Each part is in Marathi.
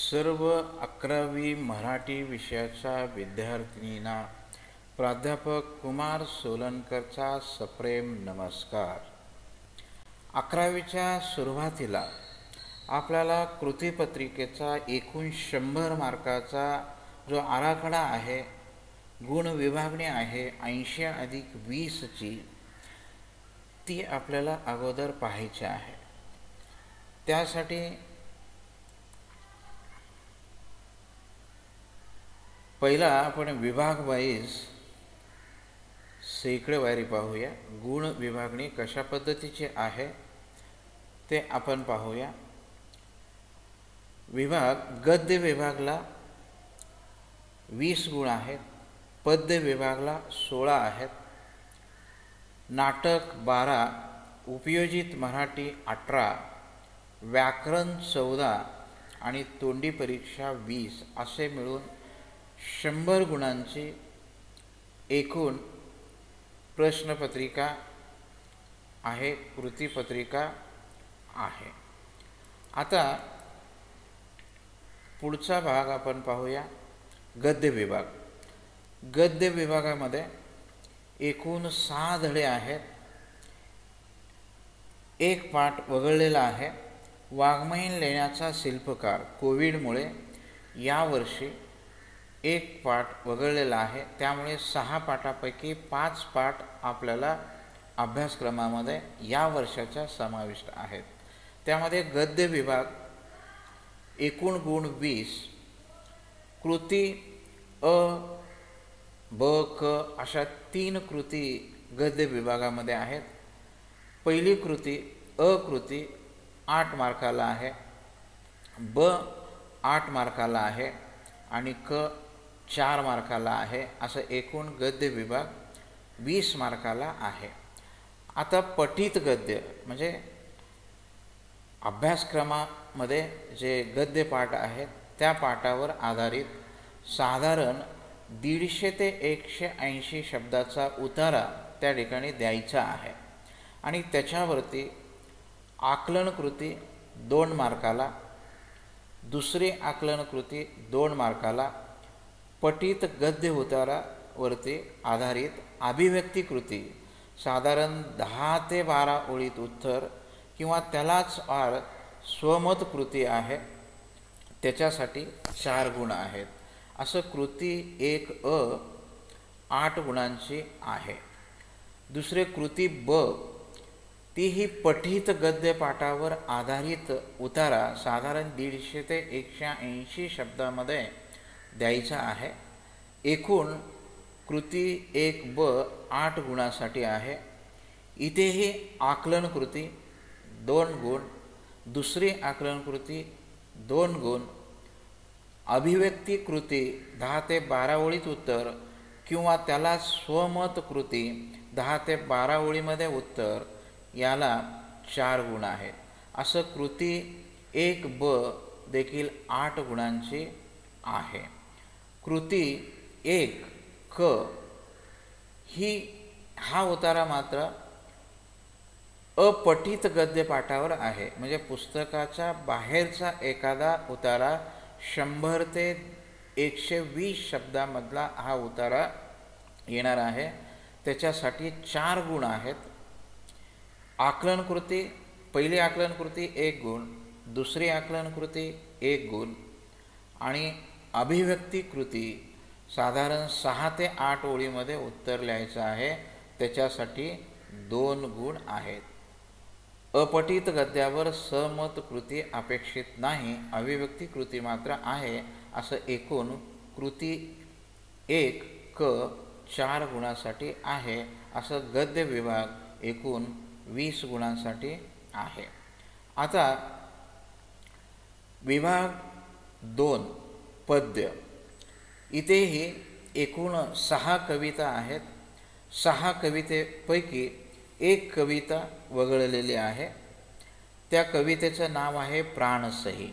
सर्व 11वी मराठी विषयाच्या विद्यार्थिनींना प्राध्यापक कुमार सोलनकरचा सप्रेम नमस्कार। 11वीच्या सुरुवातीला आपल्याला कृतीपत्रिकेचा एकूण 100 मार्काचा जो आराखडा आहे, गुण विभागणी आहे 80+20 ची, ती आपल्याला अगोदर पाहायची आहे। त्यासाठी पहिला आपण विभाग वाईज सेकडेवारी पाहूया। गुण विभागणी कशा पद्धतीची आहे ते आपण पाहूया। गद्य विभागला 20 गुण आहेत, पद्य विभागला 16 आहेत, नाटक 12, उपयोजित मराठी 18, व्याकरण 14 आणि तोंडी परीक्षा 20 असे मिळून 100 गुणांची एकूण प्रश्नपत्रिका आहे, कृतीपत्रिका आहे। आता पुढचा भाग आपण पाहूया, गद्य विभाग। गद्य विभागामध्ये एकूण 6 धडे आहेत, एक पाठ वगळलेला आहे। वाङ्मयीन लेण्याचा शिल्पकार कोविडमुळे यावर्षी एक पाठ वगळलेला आहे, त्यामुळे 6 पाठापैकी 5 पाठ आपल्याला अभ्यासक्रमामध्ये या वर्षाच्या समाविष्ट आहेत। त्यामध्ये गद्य विभाग एकूण गुण 20, कृती अ, ब, क अशा 3 कृती गद्य विभागामध्ये आहेत। पहिली कृती अ कृती 8 मार्काला आहे, ब 8 मार्काला आहे आणि क 4 मार्काला आहे। असं एकूण गद्य विभाग 20 मार्काला आहे। आता पठित गद्य म्हणजे अभ्यासक्रमामध्ये जे गद्य पाठ आहेत त्या पाठावर आधारित साधारण 150 ते 180 शब्दाचा उतारा त्या ठिकाणी द्यायचा आहे आणि त्याच्यावरती आकलन कृती 2 मार्काला, दुसरी आकलन कृती 2 मार्काला, पठित गद्य उतारावरती आधारित अभिव्यक्ती कृती साधारण 10 ते 12 ओळीत उत्तर किंवा त्यालाच आर स्वमत कृती आहे, त्याच्यासाठी 4 गुण आहेत। असं कृती 1 अ 8 गुणांची आहे। दुसरे कृती ब, ती ही पठित गद्य पाठावर आधारित उतारा साधारण 150 ते 180 शब्दामध्ये द्यायचा आहे। एकूण कृती 1 ब 8 गुणासाठी आहे। इथेही आकलन कृती 2 गुण, दुसरी आकलन कृती 2 गुण, अभिव्यक्ती कृती 10 ते 12 ओळीत उत्तर किंवा त्याला स्वमत कृती 10 ते 12 ओळीमध्ये उत्तर, याला 4 गुण आहेत। असं कृती 1 ब देखील 8 गुणांची आहे। कृती 1 क हा उतारा मात्र अपठित गद्य पाठावर आहे, म्हणजे पुस्तकाच्या बाहेरचा एखादा उतारा 100 ते 120 शब्दामधला हा उतारा येणार आहे, त्याच्यासाठी 4 गुण आहेत। आकलन कृती, पहिली आकलन कृती 1 गुण, दुसरी आकलन कृती 1 गुण आणि अभिव्यक्ती कृती साधारण 6 ते 8 ओळीमध्ये उत्तर लिहायचं आहे, त्याच्यासाठी 2 गुण आहेत। अपठित गद्यावर सहमत कृती अपेक्षित नाही, अभिव्यक्ती कृती मात्र आहे। असं एकूण कृती 1 क 4 गुणासाठी आहे। असं गद्य विभाग एकूण 20 गुणांसाठी आहे। आता विभाग 2 पद्य, इथेही एकूण 6 कविता आहेत। 6 कवितेपैकी एक कविता वगळलेली आहे, त्या कवितेचं नाव आहे प्राणसही।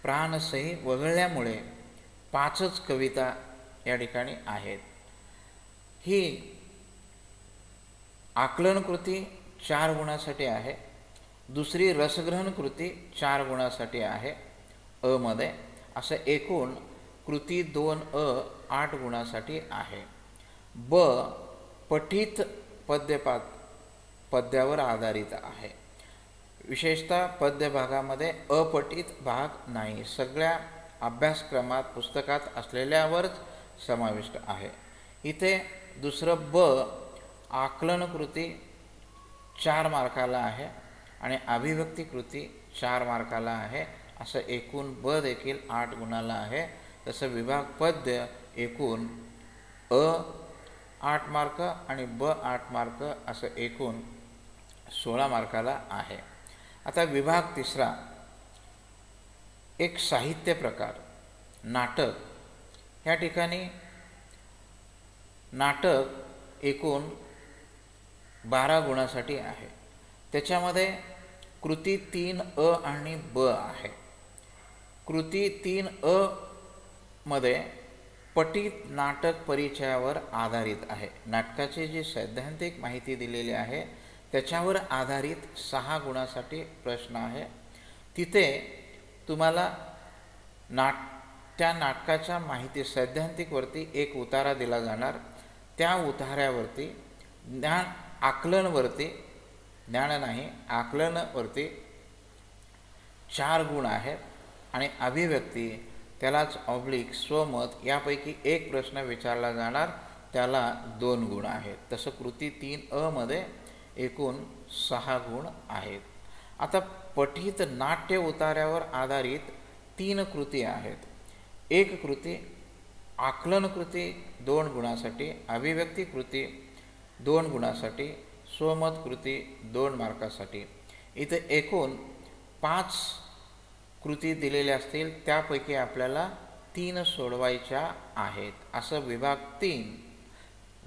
प्राणसही वगळल्यामुळे 5च कविता या ठिकाणी आहेत। ही आकलन कृती 4 गुणासाठी आहे, दुसरी रसग्रहण कृती 4 गुणासाठी आहे अ मध्ये, असं एकूण कृती 2 8 गुणासाठी आहे. ब पठित पद्यावर आधारित आहे. विशेषतः पद्य भागामध्ये अपठित भाग नाही. सगळ्या अभ्यासक्रमात पुस्तकात असलेल्यावरच समाविष्ट आहे. इथे दुसरं ब आकलन कृती 4 मार्काला आहे आणि अभिव्यक्ती कृती 4 मार्काला आहे. असं एकूण ब देखील 8 गुणाला आहे. तसं विभाग पद्य एकूण अ 8 मार्क आणि ब 8 मार्क असं एकूण 16 मार्काला आहे. आता विभाग तिसरा एक साहित्य प्रकार नाटक. ह्या ठिकाणी नाटक एकूण 12 गुणासाठी आहे. त्याच्यामध्ये कृती 3 आणि ब आहे. कृती 3 मध्ये पठित नाटक परिचयावर आधारित आहे. नाटकाची जी सैद्धांतिक माहिती दिलेली आहे त्याच्यावर आधारित 6 गुणासाठी प्रश्न आहे. तिथे तुम्हाला त्या नाटकाच्या माहिती सैद्धांतिकवरती एक उतारा दिला जाणार. त्या उतार्यावरती आकलनवरती 4 गुण आहेत आणि अभिव्यक्ती त्यालाच ऑब्लिक स्वमत यापैकी एक प्रश्न विचारला जाणार, त्याला 2 गुण आहेत. तसं कृती 3 मध्ये एकूण 6 गुण आहेत. आता पठित नाट्य उतार्यावर आधारित 3 कृती आहेत. एक कृती आकलन कृती 2 गुणासाठी, अभिव्यक्ती कृती 2 गुणासाठी, स्वमत कृती 2 मार्कासाठी. इथे एकूण 5 कृती दिलेल्या असतील. त्यापैकी आपल्याला 3 सोडवायच्या आहेत. असं विभाग 3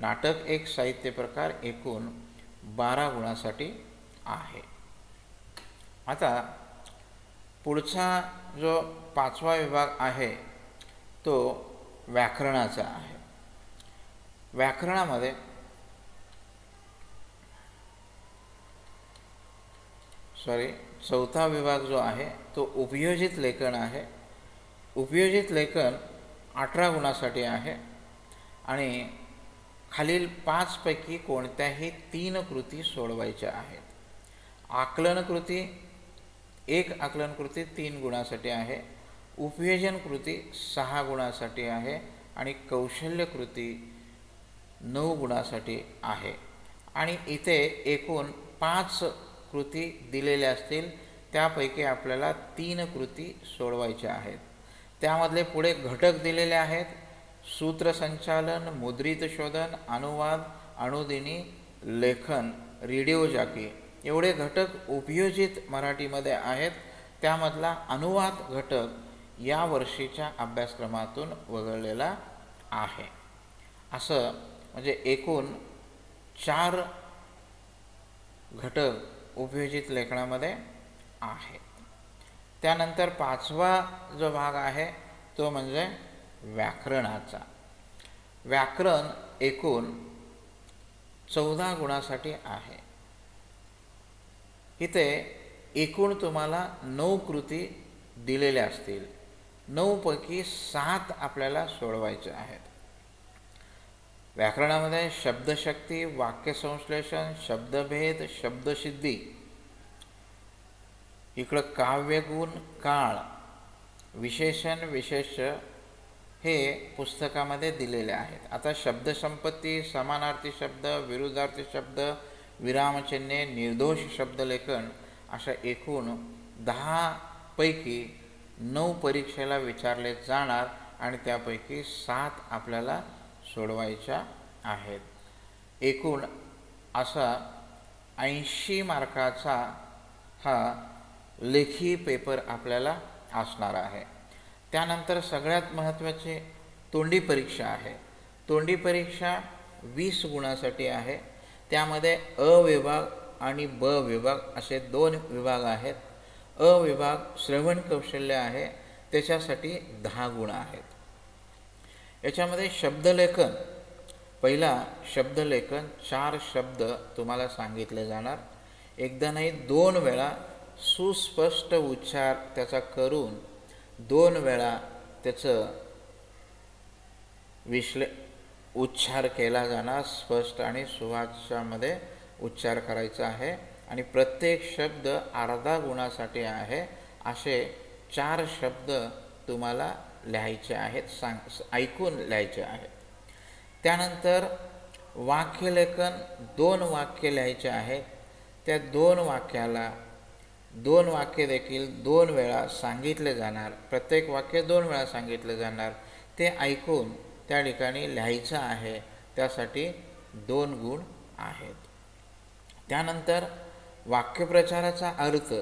नाटक एक साहित्य प्रकार एकूण 12 गुणासाठी आहे. आता पुढचा जो 5वा विभाग आहे तो व्याकरणाचा आहे. व्याकरणामध्ये चौथा विभाग जो आहे तो उपयोजित लेखन आहे. उपयोजित लेखन 18 गुणासाठी आहे आणि खालील 5 पैकी कोणत्याही 3 कृती सोडवायच्या आहेत. आकलन कृती 1 आकलन कृती 3 गुणासाठी आहे. उपयोजन कृती 6 गुणासाठी आहे आणि कौशल्य कृती 9 गुणासाठी आहे. आणि इथे एकूण 5 कृती दिलेल्या असतील. त्यापैकी आपल्याला 3 कृती सोडवायच्या आहेत. त्यामधले पुढे घटक दिलेले आहेत. सूत्रसंचालन, मुद्रित शोधन, अनुवाद, अनुदिनी, लेखन, रेडिओ जॉकी एवढे घटक उपयोजित मराठीमध्ये आहेत. त्यामधला अनुवाद घटक या वर्षीच्या अभ्यासक्रमातून वगळलेला आहे. असं म्हणजे एकूण 4 घटक उपयोजित लेखनामध्ये आहेत. त्यानंतर 5वा जो भाग आहे तो म्हणजे व्याकरणाचा. व्याकरण एकूण 14 गुणासाठी आहे. इथे एकूण तुम्हाला 9 कृती दिलेल्या असतील. 9 पैकी 7 आपल्याला सोडवायचे आहेत. व्याकरणामध्ये शब्दशक्ती, वाक्यसंश्लेषण, शब्दभेद, शब्दसिद्धी, इकडं काव्यगुण, काळ, विशेषण, विशेष हे पुस्तकामध्ये दिलेले आहेत. आता शब्दसंपत्ती, समानार्थी शब्द, विरुद्धार्थी शब्द, विरामचिन्हे, निर्दोष शब्दलेखन अशा एकूण 10 पैकी 9 परीक्षेला विचारले जाणार आणि त्यापैकी 7 आपल्याला सोडवायच्या आहेत. एकूण असा 80 मार्काचा हा लेखी पेपर आपल्याला असणार आहे. त्यानंतर सगळ्यात महत्त्वाची तोंडी परीक्षा आहे. तोंडी परीक्षा 20 गुणासाठी आहे. त्यामध्ये अ विभाग आणि ब विभाग असे 2 विभाग आहेत. अ विभाग श्रवण कौशल्य आहे, त्याच्यासाठी 10 गुण आहेत. याच्यामध्ये शब्दलेखन, पहिला शब्दलेखन 4 शब्द तुम्हाला सांगितले जाणार. एकदा नाही 2 वेळा सुस्पष्ट उच्चार त्याचा करून 2 वेळा त्याचं उच्चार केला जाणार, स्पष्ट आणि सुवाच्यामध्ये उच्चार करायचा आहे आणि प्रत्येक शब्द अर्धा गुणासाठी आहे. असे 4 शब्द तुम्हाला लिहायचे आहेत, ऐकून लिहायचे आहेत. त्यानंतर वाक्यलेखन 2 वाक्य लिहायचे आहेत. त्या 2 वाक्याला 2 वाक्य देखील 2 वेळा सांगितले जाणार, प्रत्येक वाक्य 2 वेळा सांगितले जाणार. ते ऐकून त्या ठिकाणी लिहायचं आहे, त्यासाठी 2 गुण आहेत. त्यानंतर वाक्यप्रचाराचा अर्थ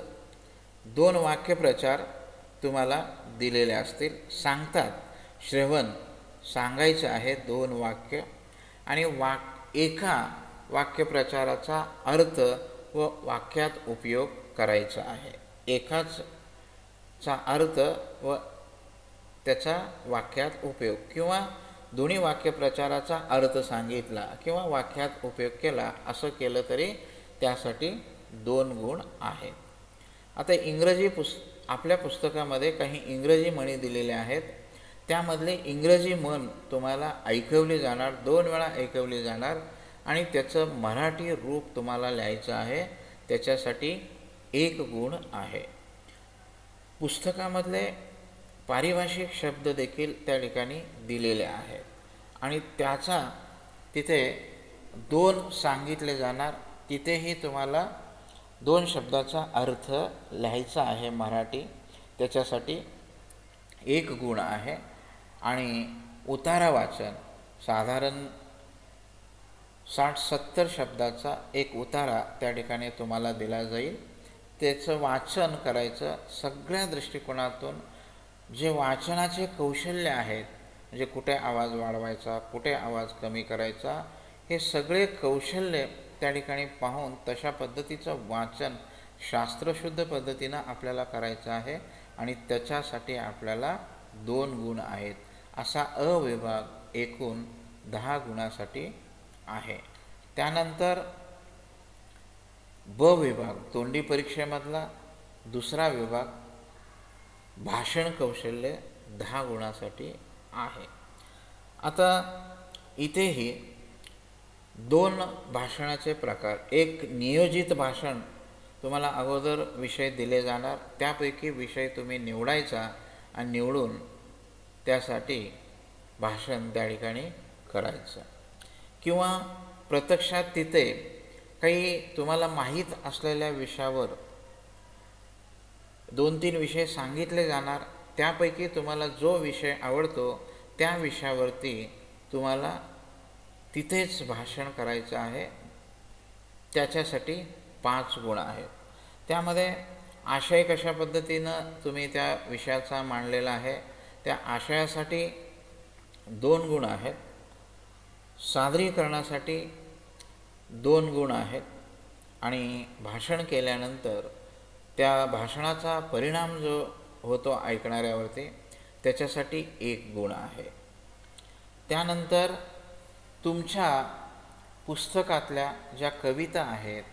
2 वाक्यप्रचार तुम्हाला दिलेले असतील, सांगतात. श्रवण सांगायचं आहे 2 वाक्य आणि एका वाक्यप्रचाराचा अर्थ व वाक्यात उपयोग करायचा आहे. एकाचा अर्थ व त्याचा वाक्यात उपयोग किंवा दोन्ही वाक्यप्रचाराचा अर्थ सांगितला किंवा वाक्यात उपयोग केला, असं केलं तरी त्यासाठी 2 गुण आहेत. आता आपल्या पुस्तकामध्ये काही इंग्रजी म्हणी दिलेल्या आहेत. त्यामधले इंग्रजी म्हण तुम्हाला ऐकवली जाणार, 2 वेळा ऐकवली जाणार आणि त्याचं मराठी रूप तुम्हाला लिहायचं आहे, त्याच्यासाठी 1 गुण आहे. पुस्तकामधले पारिभाषिक शब्द देखील त्या ठिकाणी दिलेले आहेत आणि त्याचा तिथे 2 सांगितले जाणार. तिथेही तुम्हाला 2 शब्दाचा अर्थ लिहायचा आहे मराठी, त्याच्यासाठी 1 गुण आहे. आणि उतारा वाचन साधारण 60-70 शब्दाचा एक उतारा त्या ठिकाणी तुम्हाला दिला जाईल. त्याचं वाचन करायचं. सगळ्या दृष्टिकोनातून जे वाचनाचे कौशल्य आहेत, म्हणजे कुठे आवाज वाढवायचा, कुठे आवाज कमी करायचा, हे सगळे कौशल्य त्या ठिकाणी पाहून तशा पद्धतीचं वाचन शास्त्रशुद्ध पद्धतीनं आपल्याला करायचं आहे आणि त्याच्यासाठी आपल्याला 2 गुण आहेत. असा अ विभाग एकूण 10 गुणासाठी आहे. त्यानंतर ब विभाग तोंडी परीक्षेमधला दुसरा विभाग भाषण कौशल्य 10 गुणासाठी आहे. आता इथेही 2 भाषणाचे प्रकार, एक नियोजित भाषण तुम्हाला अगोदर विषय दिले जाणार, त्यापैकी विषय तुम्ही निवडायचा आणि निवडून त्यासाठी भाषण त्या ठिकाणी करायचं. किंवा प्रत्यक्षात तिथे काही तुम्हाला माहीत असलेल्या विषयावर 2-3 विषय सांगितले जाणार, त्यापैकी तुम्हाला जो विषय आवडतो त्या विषयावरती तुम्हाला तिथेच भाषण करायचं आहे, त्याच्यासाठी 5 गुण आहेत. त्यामध्ये आशय कशा पद्धतीनं तुम्ही त्या विषयाचा मांडलेला आहे त्या आशयासाठी 2 गुण आहेत. सादरीकरणासाठी 2 गुण आहेत आणि भाषण केल्यानंतर त्या भाषणाचा परिणाम जो होतो ऐकणाऱ्यावरती त्याच्यासाठी 1 गुण आहे. त्यानंतर तुमच्या पुस्तकातल्या ज्या कविता आहेत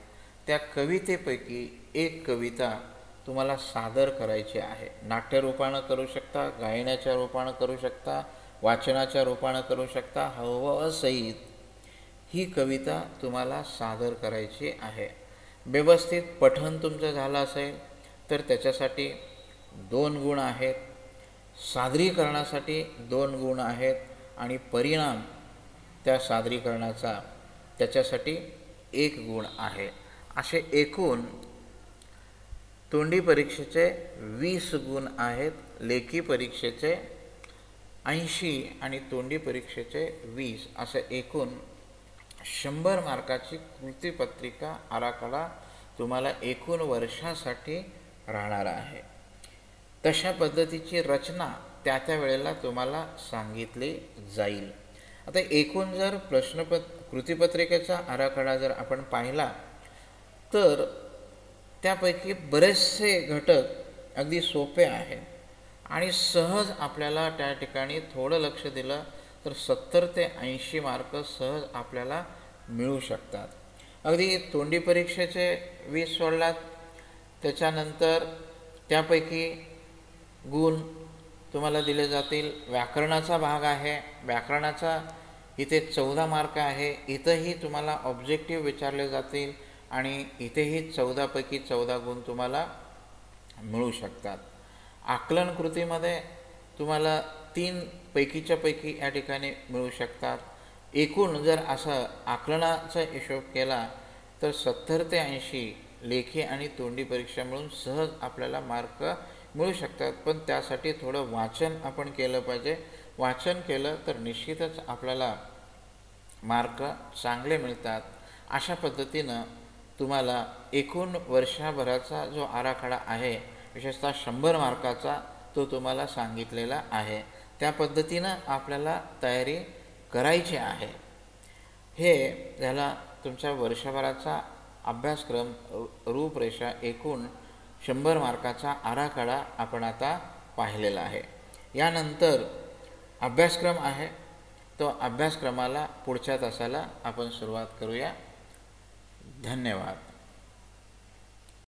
त्या कवितेपैकी 1 कविता तुम्हाला सादर करायची आहे. नाट्यरूपानं करू शकता, गायनाच्या रूपानं करू शकता, वाचनाच्या रूपानं करू शकता, हवसहित ही कविता तुम्हाला सादर करायची आहे. व्यवस्थित पठण तुमचं झालं असेल तर त्याच्यासाठी 2 गुण आहेत. सादरीकरणासाठी 2 गुण आहेत आणि परिणाम त्या सादरीकरणाचा त्याच्यासाठी 1 गुण आहे. असे एकूण तोंडी परीक्षेचे 20 गुण आहेत. लेखी परीक्षेचे 80 आणि तोंडी परीक्षेचे 20 असे एकूण 100 मार्काची कृतीपत्रिका आराखडा तुम्हाला एकूण वर्षासाठी राहणार आहे. तशा पद्धतीची रचना त्या वेळेला तुम्हाला सांगितली जाईल. आता एकूण जर कृतीपत्रिकेचा आराखडा जर आपण पाहिला तर त्यापैकी बरेचसे घटक अगदी सोपे आहेत आणि सहज आपल्याला त्या ठिकाणी थोडं लक्ष दिलं तर 70 ते 80 मार्क सहज आपल्याला मिळू शकतात. अगदी तोंडी परीक्षेचे 20 सोडलात, त्याच्यानंतर त्यापैकी गुण तुम्हाला दिले जातील. व्याकरणाचा भाग आहे, व्याकरणाचा इथे 14 मार्क आहे. इथंही तुम्हाला ऑब्जेक्टिव्ह विचारले जातील आणि इथेही 14 पैकी 14 गुण तुम्हाला मिळू शकतात. आकलन कृतीमध्ये तुम्हाला 3 पैकीच्या पैकी या ठिकाणी मिळू शकतात. एकूण जर असं आकलनाचा हिशोब केला तर 70 ते 80 लेखी आणि तोंडी परीक्षा मिळून सहज आपल्याला मार्क मिळू शकतात. पण त्यासाठी थोडं वाचन आपण केलं पाहिजे. वाचन केलं तर निश्चितच आपल्याला मार्क चांगले मिळतात. अशा पद्धतीनं तुम्हाला एकूण वर्षभराचा जो आराखडा आहे, विशेषतः 100 मार्काचा, तो तुम्हाला सांगितलेला आहे. त्या पद्धतीनं आपल्याला तयारी करायची आहे. हे झाला तुमच्या वर्षभराचा अभ्यासक्रम, रूपरेषा, एकूण 100 मार्काचा आराखडा आपण आता पाहिलेला आहे. यानंतर अभ्यासक्रम आहे, तो अभ्यासक्रमाला पुढच्या तासाला आपण सुरुवात करूया. धन्यवाद.